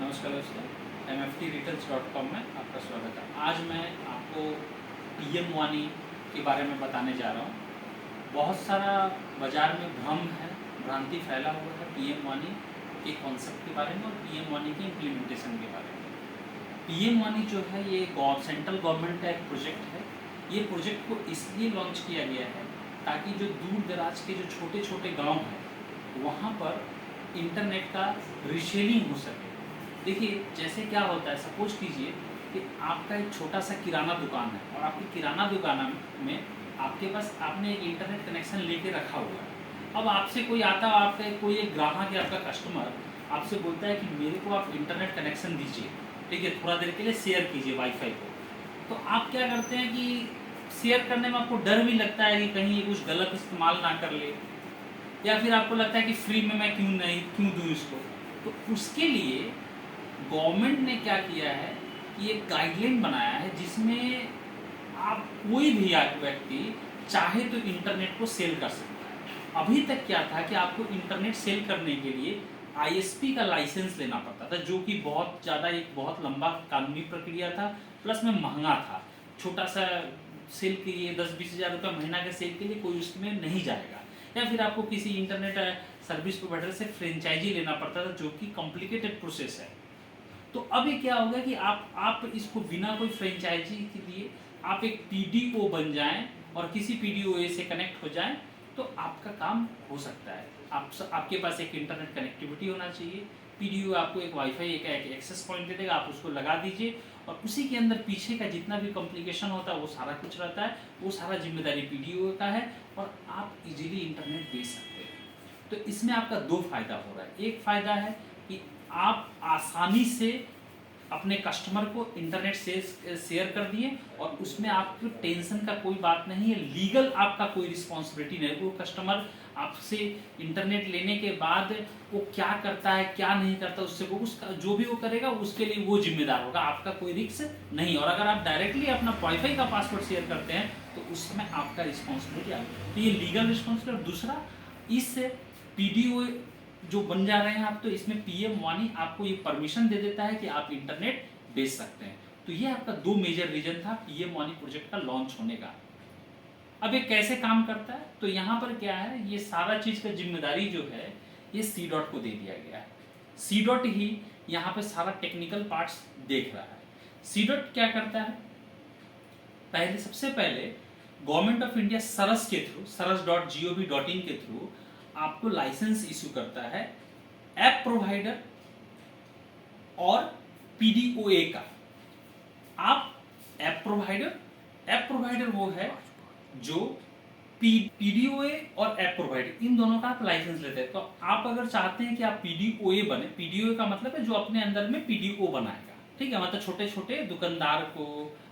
नमस्कार दोस्तों, mftreturns.com में आपका स्वागत है। आज मैं आपको पीएम वानी के बारे में बताने जा रहा हूँ। बहुत सारा बाज़ार में भ्रांति फैला हुआ है पीएम वानी के कॉन्सेप्ट के बारे में और पीएम वानी के इम्प्लीमेंटेशन के बारे में। पीएम वानी जो है ये सेंट्रल गवर्नमेंट का एक प्रोजेक्ट है। ये प्रोजेक्ट को इसलिए लॉन्च किया गया है ताकि जो दूर दराज के जो छोटे छोटे गाँव हैं वहाँ पर इंटरनेट का रीशेलिंग हो सके। देखिए, जैसे क्या होता है, सपोज कीजिए कि आपका एक छोटा सा किराना दुकान है और आपकी किराना दुकान में आपके पास आपने एक इंटरनेट कनेक्शन लेके रखा हुआ है। अब आपसे कोई आता है, आपका कोई एक ग्राहक या आपका कस्टमर आपसे बोलता है कि मेरे को आप इंटरनेट कनेक्शन दीजिए, ठीक है, थोड़ा देर के लिए शेयर कीजिए वाईफाई को। तो आप क्या करते हैं कि शेयर करने में आपको डर भी लगता है कि कहीं ये कुछ गलत इस्तेमाल ना कर ले, या फिर आपको लगता है कि फ्री में मैं क्यों दूँ इसको। तो उसके लिए गवर्नमेंट ने क्या किया है कि एक गाइडलाइन बनाया है जिसमें आप कोई भी व्यक्ति चाहे तो इंटरनेट को सेल कर सकता है। अभी तक क्या था कि आपको इंटरनेट सेल करने के लिए आईएसपी का लाइसेंस लेना पड़ता था, जो कि एक बहुत लंबा कानूनी प्रक्रिया था, प्लस में महंगा था। छोटा सा सेल के लिए 10-20 हज़ार रुपये महीना के सेल के लिए कोई उसमें नहीं जाएगा, या फिर आपको किसी इंटरनेट सर्विस प्रोवाइडर से फ्रेंचाइजी लेना पड़ता था, जो कि कॉम्प्लिकेटेड प्रोसेस है। तो अब ये क्या होगा कि आप इसको बिना कोई फ्रेंचाइजी के लिए आप एक पीडीओ बन जाएं और किसी पीडीओ से कनेक्ट हो जाएं तो आपका काम हो सकता है। आपके पास एक इंटरनेट कनेक्टिविटी होना चाहिए। पीडीओ आपको एक वाईफाई एक एक्सेस पॉइंट दे देगा, आप उसको लगा दीजिए और उसी के अंदर पीछे का जितना भी कॉम्प्लिकेशन होता है वो सारा कुछ रहता है, वो सारा जिम्मेदारी पीडीओ का है और आप इजीली इंटरनेट बेच सकते हैं। तो इसमें आपका दो फायदा हो रहा है। एक फायदा है कि आप आसानी से अपने कस्टमर को इंटरनेट से शेयर कर दिए और उसमें आपको टेंशन का कोई बात नहीं है, लीगल आपका कोई रिस्पॉन्सिबिलिटी नहीं। वो कस्टमर आपसे इंटरनेट लेने के बाद वो क्या करता है क्या नहीं करता, उससे वो उसका जो भी वो करेगा उसके लिए वो जिम्मेदार होगा, आपका कोई रिस्क नहीं। और अगर आप डायरेक्टली अपना वाईफाई का पासवर्ड शेयर करते हैं तो उस समय आपका रिस्पॉन्सिबिलिटी आएगी। तो ये लीगल रिस्पॉन्सिबिलिटी। और दूसरा, इस पीडीओ जो बन जा रहे हैं आप, तो इसमें पीएम वानी आपको ये परमिशन दे देता है कि आप इंटरनेट बेच सकते हैं। तो ये आपका दो मेजर रीजन था पीएम वानी प्रोजेक्ट का लॉन्च होने का। अब ये कैसे काम करता है, तो यहाँ पर क्या है, ये सारा चीज का जिम्मेदारी जो है ये सी डॉट को दे दिया गया है। सी डॉट ही यहाँ पे सारा टेक्निकल पार्ट्स देख रहा है। सी डॉट क्या करता है, सबसे पहले गवर्नमेंट ऑफ इंडिया सरस के थ्रू सरस.gov.in के थ्रू आपको लाइसेंस इशू करता है ऐप प्रोवाइडर और पीडीओए का। आप ऐप प्रोवाइडर वो है जो पीडीओए और ऐप प्रोवाइडर इन दोनों का आप लाइसेंस लेते हैं। तो आप अगर चाहते हैं कि आप पीडीओए बने, पीडीओए का मतलब है जो अपने अंदर में पीडीओ बनाएगा, ठीक है, मतलब छोटे छोटे दुकानदार को,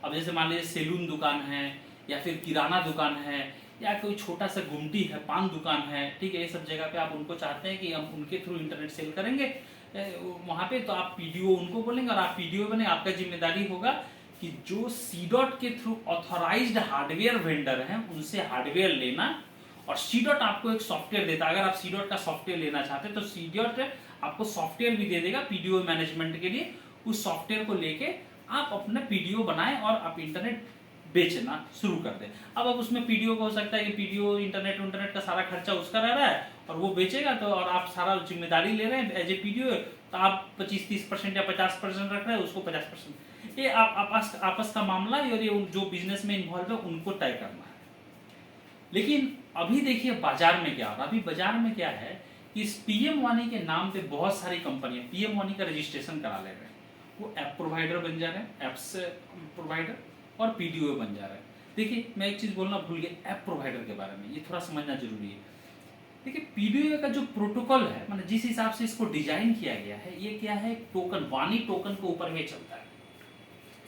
अब जैसे मान लीजिए सैलून दुकान है या फिर किराना दुकान है या कोई छोटा सा गुमटी है, पान दुकान है, ठीक है, ये सब जगह पे आप उनको चाहते हैं कि हम उनके थ्रू इंटरनेट सेल करेंगे वहाँ पे, तो आप पीडीओ उनको बोलेंगे और आप पीडीओ बने। आपका जिम्मेदारी होगा कि जो सी डॉट के थ्रू ऑथराइज्ड हार्डवेयर वेंडर हैं उनसे हार्डवेयर लेना, और सी डॉट आपको एक सॉफ्टवेयर देता है। अगर आप सी डॉट का सॉफ्टवेयर लेना चाहते हैं तो सी डॉट आपको सॉफ्टवेयर भी दे देगा पीडीओ मैनेजमेंट के लिए। उस सॉफ्टवेयर को लेके आप अपना पीडीओ बनाएं और आप इंटरनेट बेचना शुरू कर दे। अब उसमें पीडीओ को हो सकता है कि पीडीओ इंटरनेट का सारा खर्चा उसका रह रहा है और वो बेचेगा, तो और आप सारा जिम्मेदारी ले रहे हैं एज ए पीडीओ, तो आप 25-30% या 50% रख रहे हैं, उसको 50%। ये आपस का मामला है और ये जो बिजनेस में इन्वॉल्व है उनको तय करना है। लेकिन अभी देखिए बाजार में क्या हो रहा है। अभी बाजार में क्या है कि इस पीएम वानी के नाम पे बहुत सारी कंपनियां पीएम वानी का रजिस्ट्रेशन करा ले रहे हैं। वो ऐप प्रोवाइडर बन जा रहे हैं, एप्स प्रोवाइडर और पीडीओ बन जा रहा है। देखिए, मैं एक चीज बोलना भूल गया ऐप प्रोवाइडर के बारे में, ये थोड़ा समझना जरूरी है। देखिए, पीडीओ का जो प्रोटोकॉल है, मतलब जिस हिसाब से इसको डिजाइन किया गया है, ये क्या है, टोकन, वानी टोकन के ऊपर में चलता है।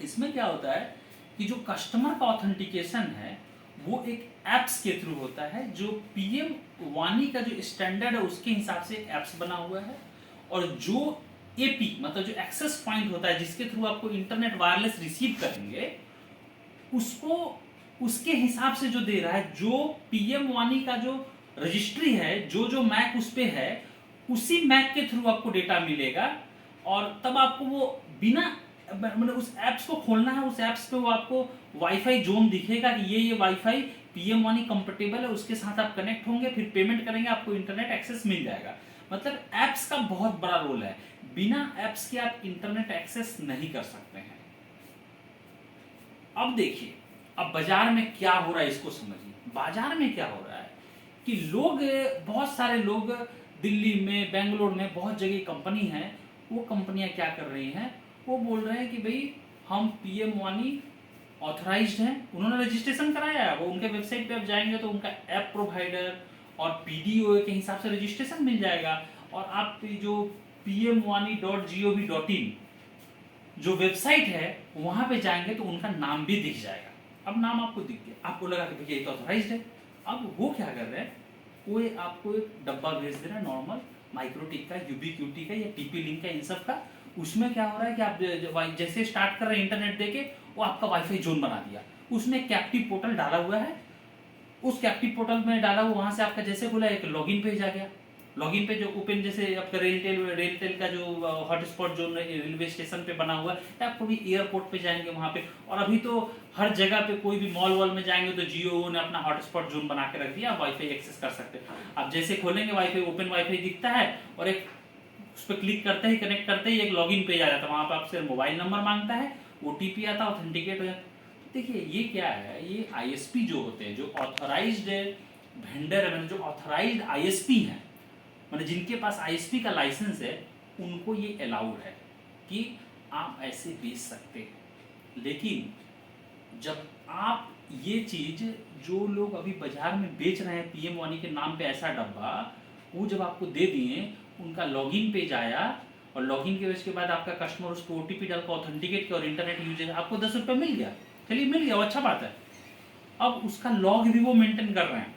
इसमें क्या होता है कि जो कस्टमर का ऑथेंटिकेशन है वो एक एप्स के थ्रू होता है, जो पीएम वानी का जो स्टैंडर्ड है उसके हिसाब से एप्स बना हुआ है। और जो एपी मतलब जो एक्सेस पॉइंट होता है जिसके थ्रू आपको इंटरनेट वायरलेस रिसीव करेंगे, उसको उसके हिसाब से जो दे रहा है, जो पीएम वानी का जो रजिस्ट्री है, जो मैक उस पे है, उसी मैक के थ्रू आपको डेटा मिलेगा और तब आपको वो बिना मतलब उस ऐप्स को खोलना है, उस ऐप्स पे वो आपको वाईफाई जोन दिखेगा कि ये वाईफाई पीएम वानी कंपेटेबल है, उसके साथ आप कनेक्ट होंगे, फिर पेमेंट करेंगे, आपको इंटरनेट एक्सेस मिल जाएगा। मतलब ऐप्स का बहुत बड़ा रोल है, बिना ऐप्स के आप इंटरनेट एक्सेस नहीं कर सकते हैं। अब देखिए, अब बाजार में क्या हो रहा है इसको समझिए। बाजार में क्या हो रहा है कि लोग, बहुत सारे लोग दिल्ली में, बेंगलोर में बहुत जगह कंपनी है, वो कंपनियां क्या कर रही हैं, वो बोल रहे हैं कि भाई हम पीएम वानी ऑथराइज्ड हैं, उन्होंने रजिस्ट्रेशन कराया है, वो उनके वेबसाइट पे आप जाएंगे तो उनका ऐप प्रोवाइडर और पीडीओ के हिसाब से रजिस्ट्रेशन मिल जाएगा, और आप जो pmwani.gov.in जो वेबसाइट है वहां पे जाएंगे तो उनका नाम भी दिख जाएगा। अब नाम आपको दिख गया, आपको लगा कि भैया ये तो ऑथराइज्ड है। अब वो क्या कर रहे हैं, वो आपको एक डब्बा भेज दे रहा है नॉर्मल माइक्रोटिक का, यूबीक्यूटी का या टीपी लिंक का, इन सब का। उसमें क्या हो रहा है कि आप जैसे स्टार्ट कर रहे हैं इंटरनेट देके, वो आपका वाईफाई जोन बना दिया, उसमें कैप्टिव पोर्टल डाला हुआ है, उस कैप्टिव पोर्टल में डाला हुआ, वहां से आपका जैसे खुला एक लॉगिन पेज आ गया। लॉगिन पे जो ओपन, जैसे आपका रेलटेल का जो हॉटस्पॉट जो रेलवे स्टेशन पे बना हुआ है, आप कभी एयरपोर्ट पे जाएंगे वहां पे, और अभी तो हर जगह पे कोई भी मॉल वॉल में जाएंगे तो जियो ने अपना हॉटस्पॉट जोन बना के रख दिया, आप वाईफाई एक्सेस कर सकते हैं। आप जैसे खोलेंगे वाईफाई, ओपन वाईफाई दिखता है, और एक उस पर क्लिक करते ही, कनेक्ट करते ही एक लॉगिन पेज आ जाता है, वहां पर आपसे मोबाइल नंबर मांगता है, ओटीपी आता है, ऑथेंटिकेट हो जाता है। देखिए ये क्या है, ये आईएसपी जो होते हैं, जो ऑथराइज्ड वेंडर है, जो ऑथराइज्ड आईएसपी हैं, मतलब जिनके पास आईएसपी का लाइसेंस है, उनको ये अलाउड है कि आप ऐसे बेच सकते हैं। लेकिन जब आप ये चीज, जो लोग अभी बाजार में बेच रहे हैं पीएम वानी के नाम पे ऐसा डब्बा, वो जब आपको दे दिए, उनका लॉगिन पेज आया, और लॉगिन के पेज के बाद आपका कस्टमर उसको ओटीपी डालकर ऑथेंटिकेट किया और इंटरनेट यूजेज, आपको 10 रुपये मिल गया, चलिए मिल गया, वो अच्छा बात है। अब उसका लॉग भी वो मेंटेन कर रहे हैं,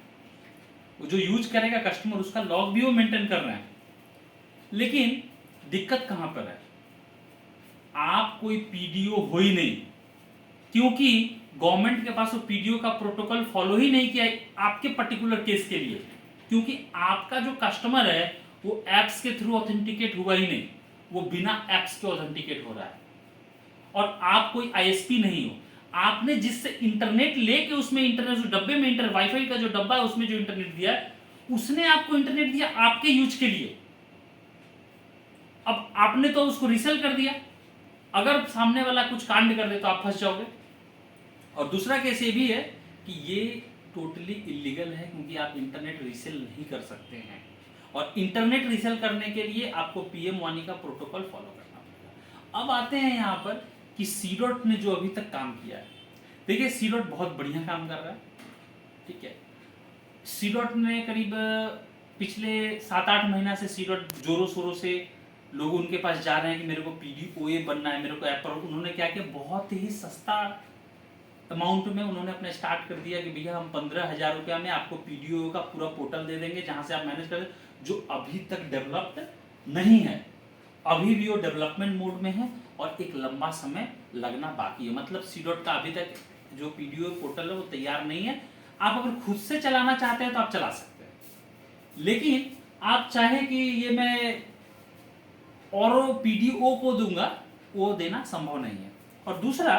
जो यूज करेगा कस्टमर, उसका लॉग भी वो मेंटेन कर रहे हैं। लेकिन दिक्कत कहां पर है, आप कोई पीडीओ हो ही नहीं, क्योंकि गवर्नमेंट के पास वो पीडीओ का प्रोटोकॉल फॉलो ही नहीं किया आपके पर्टिकुलर केस के लिए, क्योंकि आपका जो कस्टमर है वो एप्स के थ्रू ऑथेंटिकेट हुआ ही नहीं, वो बिना एप्स के ऑथेंटिकेट हो रहा है, और आप कोई आईएसपी नहीं हो। आपने जिससे इंटरनेट लेके, उसमें इंटरनेट, उस डब्बे में इंटर वाईफाई का जो डब्बा है उसमें जो इंटरनेट दिया है, उसने आपको इंटरनेट दिया आपके यूज के लिए। अब आपने तो उसको रीसेल कर दिया, अगर सामने वाला कुछ कांड कर दे तो आप फंस जाओगे। और दूसरा केस ये भी है कि ये टोटली इलीगल है, क्योंकि आप इंटरनेट रीसेल नहीं कर सकते हैं, और इंटरनेट रीसेल करने के लिए आपको पीएम वानी का प्रोटोकॉल फॉलो करना पड़ेगा। अब आते हैं यहाँ पर कि सीडॉट ने जो अभी तक काम किया है, देखिए सीडॉट बहुत बढ़िया काम कर रहा है, ठीक है। सीडॉट ने करीब पिछले 7-8 महीना से सीडॉट जोरों शोरों से लोग उनके पास जा रहे हैं कि मेरे को पीडीओए बनना है, मेरे को ऐप पर। उन्होंने क्या किया, बहुत ही सस्ता अमाउंट में उन्होंने अपने स्टार्ट कर दिया कि भैया हम 15,000 रुपया में आपको पीडीओ का पूरा पोर्टल दे देंगे, जहां से आप मैनेज कर, जो अभी तक डेवलप्ड नहीं है, अभी भी वो डेवलपमेंट मोड में है, और एक लंबा समय लगना बाकी है। मतलब सीडॉट का अभी तक जो पीडीओ पोर्टल है वो तैयार नहीं है। आप अगर खुद से चलाना चाहते हैं तो आप चला सकते हैं, लेकिन आप चाहे कि ये मैं और पीडीओ को दूंगा, वो देना संभव नहीं है। और दूसरा,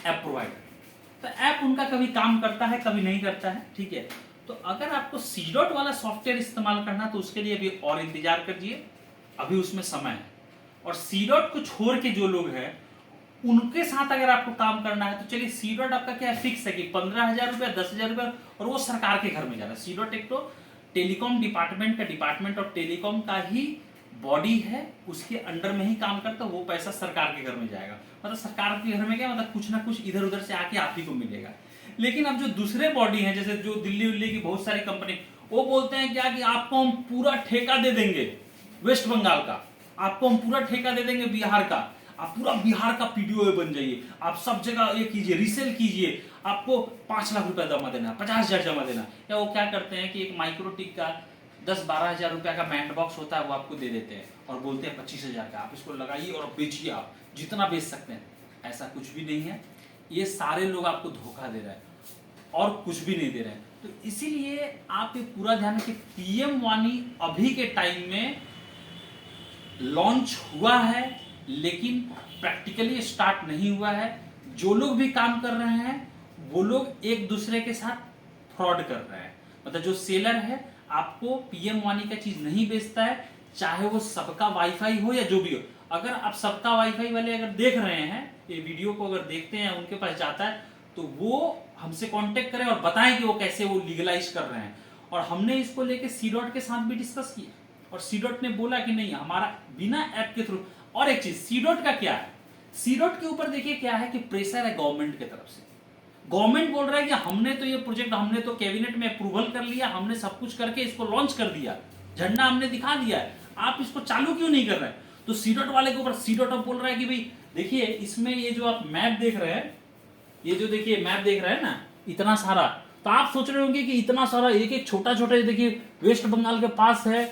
ऐप प्रोवाइडर, तो ऐप उनका कभी काम करता है, कभी नहीं करता है, ठीक है। तो अगर आपको सीडॉट वाला सॉफ्टवेयर इस्तेमाल करना, तो उसके लिए अभी और इंतजार करिए, अभी उसमें समय है। और सीडॉट को छोड़ के जो लोग हैं, उनके साथ अगर आपको काम करना है तो चलिए, सीडॉट आपका क्या फिक्स है कि 15,000 रुपया, 10,000 रुपया, और वो सरकार के घर में जाना। सीडॉट एक तो टेलीकॉम डिपार्टमेंट का, डिपार्टमेंट ऑफ टेलीकॉम का ही बॉडी है, उसके अंडर में ही काम करता है, वो पैसा सरकार के घर में जाएगा। मतलब सरकार के घर में क्या मतलब, कुछ ना कुछ इधर उधर से आके आप ही को मिलेगा। लेकिन अब जो दूसरे बॉडी हैं, जैसे जो दिल्ली उल्ली की बहुत सारी कंपनी, वो बोलते हैं क्या कि आपको हम पूरा ठेका दे देंगे वेस्ट बंगाल का, आपको हम पूरा ठेका दे देंगे बिहार का, आप पूरा बिहार का पीडीओ बन जाइए, आप सब जगह ये कीजिए, रीसेल कीजिए, आपको 5 लाख रुपया जमा देना, 50,000 जमा देना। या वो क्या करते हैं कि एक माइक्रोटिक का 10-12 हजार रुपया का बैंड बॉक्स होता है, वो आपको दे देते हैं और बोलते हैं 25,000 का, आप इसको लगाइए और बेचिए, आप जितना बेच सकते हैं। ऐसा कुछ भी नहीं है, ये सारे लोग आपको धोखा दे रहे हैं और कुछ भी नहीं दे रहे हैं। तो इसीलिए आप ये पूरा ध्यान रखिए, पीएम वानी अभी के टाइम में लॉन्च हुआ है लेकिन प्रैक्टिकली स्टार्ट नहीं हुआ है। जो लोग भी काम कर रहे हैं वो लोग एक दूसरे के साथ फ्रॉड कर रहे हैं। मतलब जो सेलर है आपको पीएम वाणी का चीज नहीं बेचता है, चाहे वो सबका वाईफाई हो या जो भी हो। अगर आप सबका वाईफाई वाले अगर देख रहे हैं ये वीडियो को, अगर देखते हैं उनके पास जाता है तो वो हमसे कांटेक्ट करें और बताएं कि वो कैसे वो लीगलाइज कर रहे हैं। और हमने इसको लेके सी डॉट के साथ भी डिस्कस किया और सी डॉट ने बोला कि नहीं, हमारा बिना ऐप के थ्रू। और एक चीज सी डॉट का क्या है, सी डॉट के ऊपर देखिए क्या है कि प्रेशर है गवर्नमेंट की तरफ से। गवर्नमेंट बोल रहा है कि हमने तो ये प्रोजेक्ट, हमने तो कैबिनेट में अप्रूवल कर लिया, हमने सब कुछ करके इसको लॉन्च कर दिया, झंडा हमने दिखा दिया है, आप इसको चालू क्यों नहीं कर रहे हैं। तो सी डॉट वाले के ऊपर सी डॉट बोल रहा है कि भाई देखिए इसमें ये जो आप मैप देख रहे हैं, ये जो देखिए मैप देख रहे हैं ना इतना सारा, तो आप सोच रहे होंगे कि इतना सारा एक एक छोटा छोटा, देखिए वेस्ट बंगाल के पास है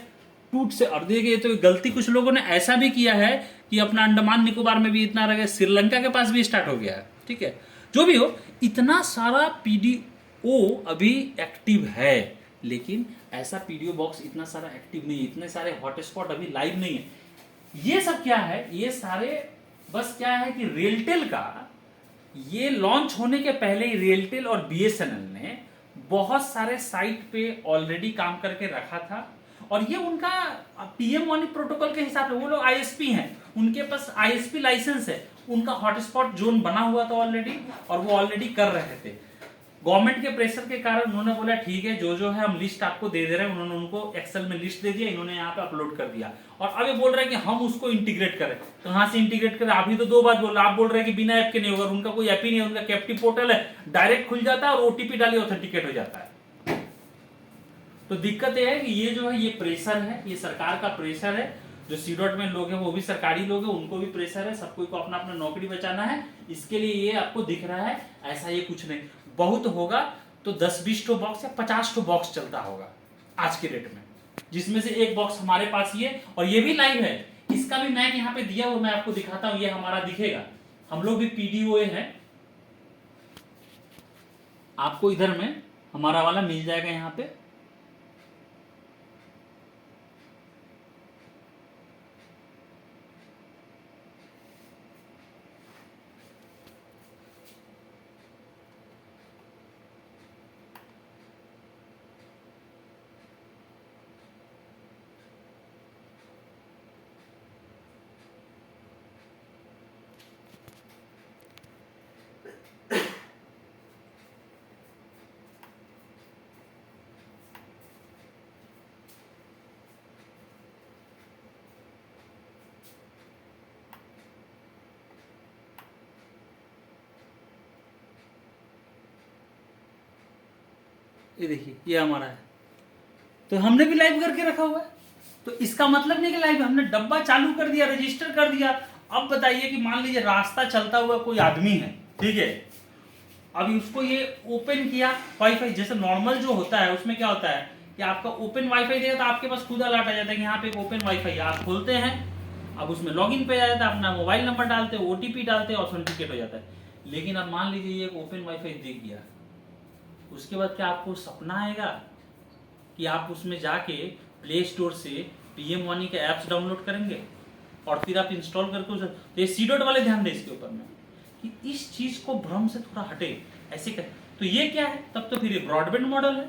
टूट से, और देखिए तो गलती कुछ लोगों ने ऐसा भी किया है कि अपना अंडमान निकोबार में भी इतना रह गया, श्रीलंका के पास भी स्टार्ट हो गया है। ठीक है, जो भी हो, इतना सारा पीडीओ अभी एक्टिव है, लेकिन ऐसा पीडीओ बॉक्स इतना सारा एक्टिव नहीं है, इतने सारे हॉटस्पॉट अभी लाइव नहीं है। ये सब क्या है, ये सारे बस क्या है कि रेलटेल का, ये लॉन्च होने के पहले ही रेलटेल और बीएसएनएल ने बहुत सारे साइट पे ऑलरेडी काम करके रखा था। और ये उनका पीएम वाणी प्रोटोकॉल के हिसाब से, वो लोग आईएसपी हैं, उनके पास आईएसपी लाइसेंस है, उनका हॉटस्पॉट जोन बना हुआ था ऑलरेडी, और वो ऑलरेडी कर रहे थे। गवर्नमेंट के प्रेशर के कारण उन्होंने बोला ठीक है, जो जो है हम लिस्ट आपको दे दे रहे हैं। उन्होंने उनको एक्सेल में लिस्ट दे दिया, इन्होंने यहाँ पे अपलोड कर दिया, और अब ये बोल रहे हैं कि हम उसको इंटीग्रेट करें। तो कहाँ से इंटीग्रेट करें, अभी तो दो बात बोल रहे हैं, आप बोल रहे हैं कि बिना ऐप के नहीं होगा, उनका कोई ऐप ही नहीं है, उनका कैप्टिव पोर्टल है, डायरेक्ट खुल जाता है और ओटीपी डालिए ऑथेंटिकेट हो जाता है। तो दिक्कत यह है कि ये जो है ये प्रेशर है, ये सरकार का प्रेशर है। जो सी डॉट में लोग हैं वो भी सरकारी लोग हैं, उनको भी प्रेशर है, सबको को अपना अपना नौकरी बचाना है, इसके लिए ये आपको दिख रहा है। ऐसा ये कुछ नहीं, बहुत होगा तो 10-20 टो बॉक्स या 50 टो बॉक्स चलता होगा आज के डेट में, जिसमें से एक बॉक्स हमारे पास ही है, और ये भी लाइव है, इसका भी मैग यहाँ पे दिया हुआ, मैं आपको दिखाता हूँ, ये हमारा दिखेगा, हम लोग भी पीडीओए हैं, आपको इधर में हमारा वाला मिल जाएगा यहाँ पे। ये देखिए ये हमारा है, तो हमने भी लाइव करके रखा हुआ है। तो इसका मतलब नहीं कि लाइव, हमने डब्बा चालू कर दिया, रजिस्टर कर दिया। अब बताइए कि मान लीजिए रास्ता चलता हुआ कोई आदमी है, ठीक है, अभी उसको ये ओपन किया वाईफाई, जैसे नॉर्मल जो होता है उसमें क्या होता है कि आपका ओपन वाईफाई देगा तो आपके पास खुद अलर्ट आ जाता है कि यहाँ पे एक ओपन वाईफाई है, आप खोलते हैं, अब उसमें लॉगिन पे आ जाता है, अपना मोबाइल नंबर डालते हैं, ओटीपी डालते हैं, ऑथेंटिकेट हो जाता है। लेकिन अब मान लीजिए ये एक ओपन वाईफाई दिख गया, उसके बाद क्या आपको सपना आएगा कि आप उसमें जाके प्ले स्टोर से पीएम वाणी के ऐप्स डाउनलोड करेंगे और फिर आप इंस्टॉल करके उसे, तो ये सी डॉट वाले ध्यान दें इसके ऊपर में कि इस चीज को भ्रम से थोड़ा हटे, ऐसे कर। तो ये क्या है, तब तो फिर ये ब्रॉडबैंड मॉडल है,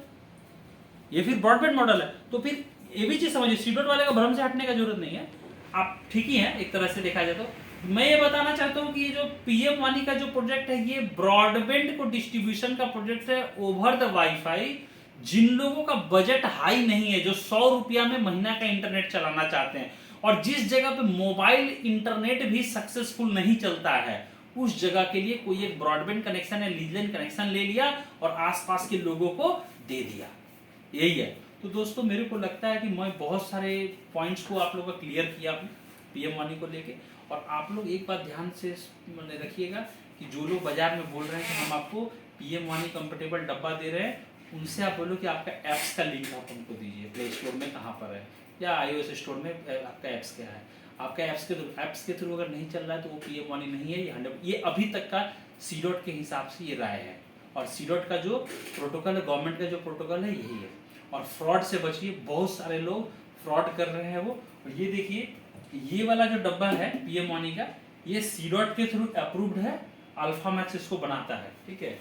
ये फिर ब्रॉडबैंड मॉडल है। तो फिर ये भी चीज समझिए, सी डॉट वाले का भ्रम से हटने का जरूरत नहीं है, आप ठीक ही है एक तरह से देखा जाए। तो मैं ये बताना चाहता हूँ कि ये जो पीएम वाणी का जो प्रोजेक्ट है, ये ब्रॉडबैंड को डिस्ट्रीब्यूशन का प्रोजेक्ट है ओवर द वाईफाई। जिन लोगों का बजट हाई नहीं है, जो 100 रुपया में महीना का इंटरनेट चलाना चाहते हैं, और जिस जगह पे मोबाइल इंटरनेट भी सक्सेसफुल नहीं चलता है, उस जगह के लिए कोई एक ब्रॉडबैंड कनेक्शन या लीजलाइन कनेक्शन ले लिया और आसपास के लोगों को दे दिया, यही है। तो दोस्तों मेरे को लगता है कि मैं बहुत सारे पॉइंट्स को आप लोगों का क्लियर किया पीएम वाणी को लेके। और आप लोग एक बात ध्यान से रखिएगा कि जो लोग बाजार में बोल रहे हैं कि हम आपको पीएम वाणी कंफर्टेबल डब्बा दे रहे हैं, उनसे आप बोलो कि आपका ऐप्स का लिंक आप हमको दीजिए, प्ले स्टोर में कहाँ पर है या iOS स्टोर में आपका ऐप्स क्या है। आपका ऐप्स के थ्रू अगर नहीं चल रहा है तो वो पीएम वाणी नहीं है, ये अभी तक का सी डॉट के हिसाब से ये राय है। और सी डॉट का जो प्रोटोकॉल है, गवर्नमेंट का जो प्रोटोकॉल है, यही है। और फ्रॉड से बचिए, बहुत सारे लोग फ्रॉड कर रहे हैं वो। और ये देखिए ये वाला जो डब्बा है पीएम वानी का, ये सीडॉट के थ्रू अप्रूव्ड है, अल्फा मैक्स इसको बनाता है, ठीक है।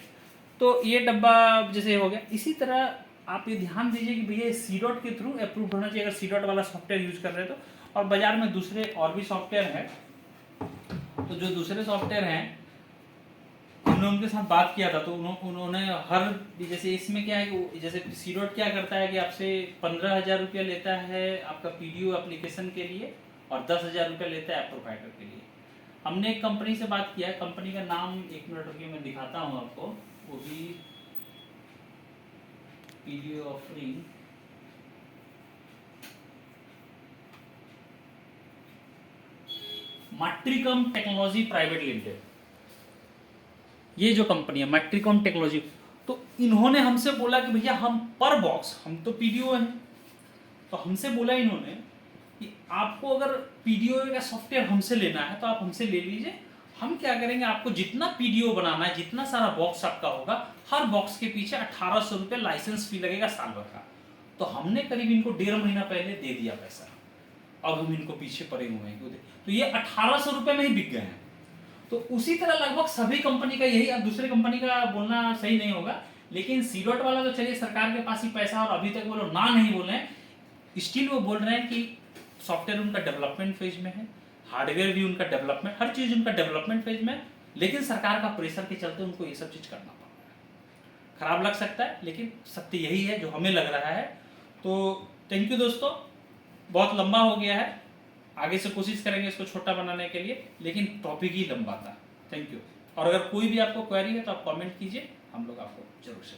तो ये डब्बा जैसे हो गया। इसी तरह आप ये ध्यान दीजिए कि भैया सीडॉट के थ्रू अप्रूव्ड होना चाहिए अगर सीडॉट वाला सॉफ्टवेयर यूज कर रहे हैं तो। और बाजार में दूसरे और भी सॉफ्टवेयर है, तो जो दूसरे सॉफ्टवेयर हैं हमने उनके साथ बात किया था, तो उन्होंने हर, जैसे इसमें क्या है कि जैसे सीडॉट क्या करता है कि आपसे 15,000 रुपया लेता है आपका पीडीओ एप्लीकेशन के लिए और 10,000 रुपया लेता है ऐप प्रोवाइडर के लिए। हमने एक कंपनी से बात किया है, कंपनी का नाम एक मिनट रुकिए मैं दिखाता हूँ आपको, वो भी पीडीओ ऑफरिंग, मैट्रिकम टेक्नोलॉजी प्राइवेट लिमिटेड, ये जो कंपनी है मैट्रिकम टेक्नोलॉजी। तो इन्होंने हमसे बोला कि भैया हम पर बॉक्स, हम तो पीडीओ हैं, तो हमसे बोला इन्होंने कि आपको अगर पीडीओ का सॉफ्टवेयर हमसे लेना है तो आप हमसे ले लीजिए, हम क्या करेंगे आपको जितना पीडीओ बनाना है, जितना सारा बॉक्स आपका होगा, हर बॉक्स के पीछे 1800 रुपये लाइसेंस फी लगेगा साल भर का। तो हमने करीब इनको 1.5 महीना पहले दे दिया पैसा, अब हम इनको पीछे पड़े हुए हैं, तो ये 1800 रुपये में ही बिक गए हैं। तो उसी तरह लगभग सभी कंपनी का यही, अब दूसरे कंपनी का बोलना सही नहीं होगा, लेकिन सीडॉट वाला तो चलिए सरकार के पास ही पैसा और अभी तक वो लोग ना नहीं बोले हैं, स्टिल वो बोल रहे हैं कि सॉफ्टवेयर उनका डेवलपमेंट फेज में है, हार्डवेयर भी उनका डेवलपमेंट, हर चीज उनका डेवलपमेंट फेज में, लेकिन सरकार का प्रेशर के चलते उनको ये सब चीज करना पड़ रहा है। खराब लग सकता है लेकिन सत्य यही है जो हमें लग रहा है। तो थैंक यू दोस्तों, बहुत लंबा हो गया है, आगे से कोशिश करेंगे इसको छोटा बनाने के लिए, लेकिन टॉपिक ही लंबा था। Thank you. और अगर कोई भी आपको क्वेरी है तो आप कमेंट कीजिए, हम लोग आपको जरूर से